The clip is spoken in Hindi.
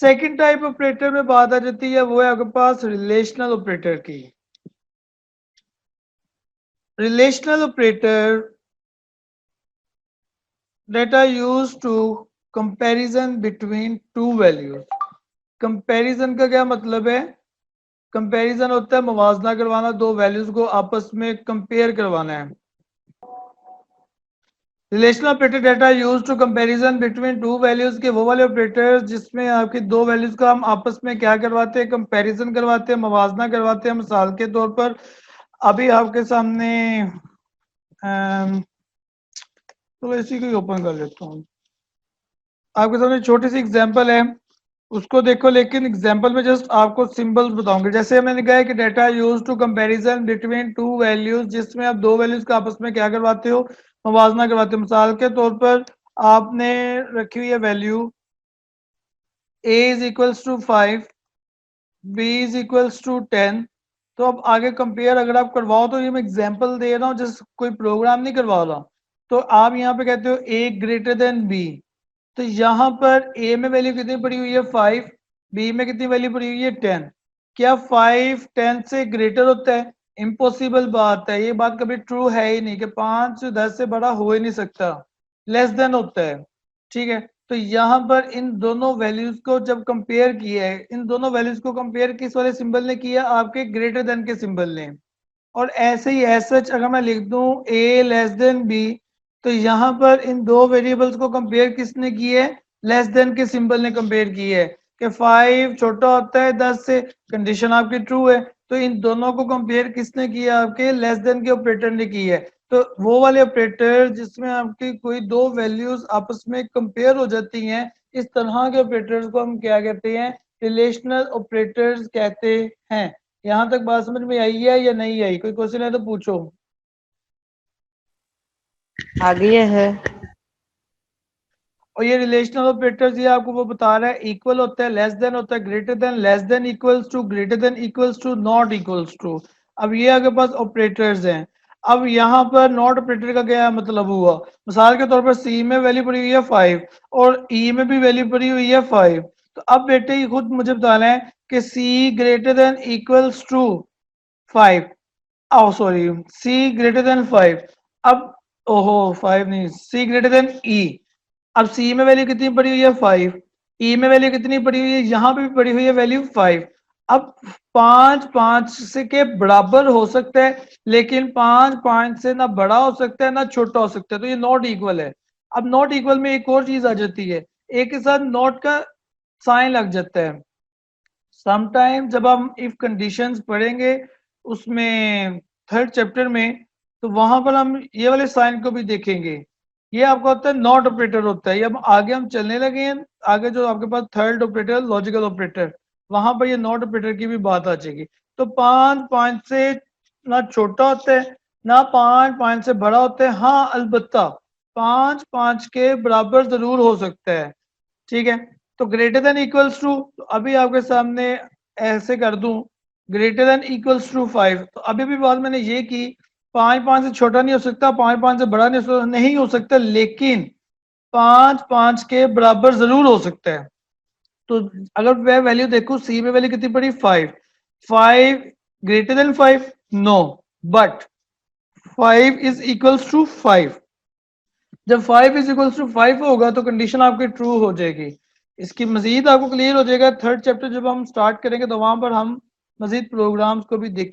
सेकंड टाइप ऑपरेटर में बात आ जाती है, वो है आपके पास रिलेशनल ऑपरेटर की। Relational operator that are used to comparison between two values। Comparison का क्या मतलब है? कंपैरिजन होता है मुवाजना करवाना, दो वैल्यूज को आपस में कंपेयर करवाना है। Relational operator data use to comparison between two values के वो वाले ऑपरेटर जिसमें आपकी दो वैल्यूज का हम आपस में क्या करवाते हैं, कंपैरिजन करवाते हैं, मुवाजना करवाते हैं। मिसाल के तौर पर अभी आपके सामने तो इसी को ही ओपन कर लेता हूँ। आपके सामने छोटी सी एग्जांपल है, उसको देखो, लेकिन एग्जांपल में जस्ट आपको सिंबल्स बताऊंगे। जैसे मैंने कहा है कि data use to comparison between two values, जिसमें आप दो वैल्यूज का आपस में क्या करवाते हो, मुवाजना करवाते हो। मिसाल के तौर पर आपने रखी हुई है value a is equals to 5, b is equals to 10। तो अब आगे कंपेयर अगर आप करवाओ तो ये मैं एग्जांपल दे रहा हूँ, जस्ट कोई प्रोग्राम नहीं करवा रहा। तो आप यहाँ पे कहते हो a ग्रेटर देन b, तो यहाँ पर a में वैल्यू कितनी पड़ी हुई है 5, b में कितनी वैल्यू पड़ी हुई है 10। क्या 5 10 से ग्रेटर होता है? इम्पॉसिबल बात है, ये बात कभी ट्रू है ही नहीं कि 5 10 से बड़ा हो ही नहीं सकता, लेस देन होता है। ठीक है, तो यहाँ पर इन दोनों वैल्यूज को जब कंपेयर किया है, इन दोनों वैल्यूज को कंपेयर किस वाले सिंबल ने किया? आपके ग्रेटर देन के सिंबल ने। और ऐसे ही एज सच अगर मैं लिख दूं a लेस देन b, तो यहाँ पर इन दो वेरिएबल्स को कंपेयर किसने की है? लेस देन के सिंबल ने कंपेयर की है कि 5 छोटा होता है 10 से, कंडीशन आपकी ट्रू है। तो इन दोनों को कंपेयर किसने किया? आपके लेस देन के ऑपरेटर ने की है। तो वो वाले ऑपरेटर जिसमें आपकी कोई दो वैल्यूज आपस में कंपेयर हो जाती हैं, इस तरह के ऑपरेटर्स को हम क्या कहते हैं? रिलेशनल ऑपरेटर्स कहते हैं। यहाँ तक बात समझ में आई है या नहीं आई? कोई क्वेश्चन है तो पूछो। आ गया है। और ये रिलेशनल ऑपरेटर्स ये आपको वो बता रहा है, इक्वल होता है, लेस देन होता है, greater than, less than equals to, greater than equals to, not equals to. अब ये आपके पास ऑपरेटर्स हैं। अब यहाँ पर नॉट ऑपरेटर का क्या मतलब हुआ? मिसाल के तौर पर सी में वैल्यू पड़ी हुई है 5 और ई में भी वैल्यू पड़ी हुई है 5। तो अब बेटे ये खुद मुझे बताना है कि c greater than equals to 5, oh sorry, c greater than 5। अब ओहो 5 नहीं, सी ग्रेटर देन ई। अब सी में वैल्यू कितनी पड़ी हुई है 5, ई में वैल्यू कितनी पड़ी हुई है? यहाँ पे भी पड़ी हुई है वैल्यू 5। अब 5 5 से के बराबर हो सकता है, लेकिन 5 5 से ना बड़ा हो सकता है ना छोटा हो सकता है, तो ये नॉट इक्वल है। अब नॉट इक्वल में एक और चीज आ जाती है, एक के साथ नॉट का साइन लग जाता है। समटाइम जब हम इफ कंडीशंस पढ़ेंगे उसमें थर्ड चैप्टर में, तो वहां पर हम ये वाले साइन को भी देखेंगे। ये आपका होता है नॉट ऑपरेटर होता है। ये अब आगे हम चलने लगे हैं, आगे जो आपके पास थर्ड ऑपरेटर लॉजिकल ऑपरेटर, वहां पर ये नॉट ऑपरेटर की भी बात आ जाएगी। तो 5 5 से ना छोटा होता है ना 5 5 से बड़ा होता है। हाँ अलबत्ता 5 5 के बराबर जरूर हो सकता है। ठीक है, तो ग्रेटर देन इक्वल्स टू, तो अभी आपके सामने ऐसे कर दूं, ग्रेटर देन इक्वल्स टू 5। तो अभी भी बात मैंने ये की, 5 5 से छोटा नहीं हो सकता, 5 5 से बड़ा नहीं हो सकता, लेकिन 5 5 के बराबर जरूर हो सकता है। तो अगर मैं वैल्यू देखूं, सी में वैल्यू कितनी पड़ी 5, 5 greater than 5 no, but 5 is equals to 5। जब 5 इज इक्वल्स टू 5 होगा तो कंडीशन आपकी ट्रू हो जाएगी। इसकी मजीद आपको क्लियर हो जाएगा थर्ड चैप्टर जब हम स्टार्ट करेंगे, तो वहां पर हम मजीद प्रोग्राम्स को भी देखेंगे।